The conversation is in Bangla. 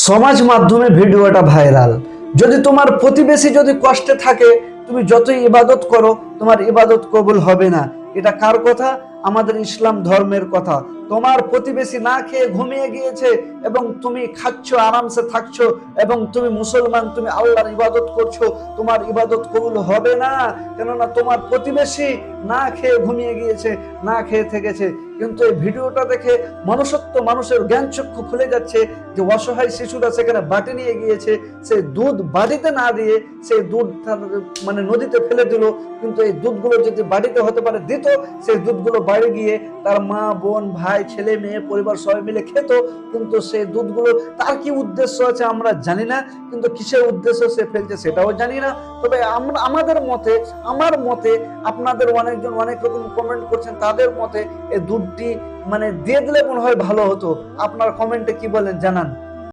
সমাজ মাধ্যমে ভিডিওটা ভাইরাল। যদি তোমার প্রতিবেশী যদি কষ্টে থাকে, তুমি যতই ইবাদত করো তোমার ইবাদত কবুল হবে না। এটা কার কথা? আমাদের ইসলাম ধর্মের কথা। তোমার প্রতিবেশী না খেয়ে ঘুমিয়ে গিয়েছে এবং তুমি খাচ্ছ, আরামসে থাকছো এবং তুমি মুসলমান, তুমি আল্লাহর ইবাদত করছো, তোমার ইবাদত কবুল হবে না। কেননা তোমার প্রতিবেশী না খেয়ে ঘুমিয়ে গিয়েছে, না খেয়ে থেকেছে। কিন্তু এই ভিডিওটা দেখে মানুষের জ্ঞান চক্ষু খুলে যাচ্ছে যে অসহায় শিশুরা সেখানে বাটি নিয়ে গিয়েছে, সেই দুধ বাড়িতে না দিয়ে সেই দুধ মানে নদীতে ফেলে দিল। কিন্তু এই দুধগুলো যদি বাড়িতে হতে পারে দিত, সেই দুধগুলো বাড়ি গিয়ে তার মা, বোন, ভাই, ছেলে, মেয়ে, পরিবার সবাই মিলে খেত। কিন্তু সেই দুধগুলো তার কি উদ্দেশ্য আছে আমরা জানি না, কিন্তু কিসের উদ্দেশ্য সে ফেলছে সেটাও জানি না। তবে আমার মতে, আপনাদের অনেকজন অনেক রকম কমেন্ট করছেন, তাদের মতে এই দুধটি মানে দিয়ে দিলে মনে হয় ভালো হতো। আপনার কমেন্টে কি বলেন জানান।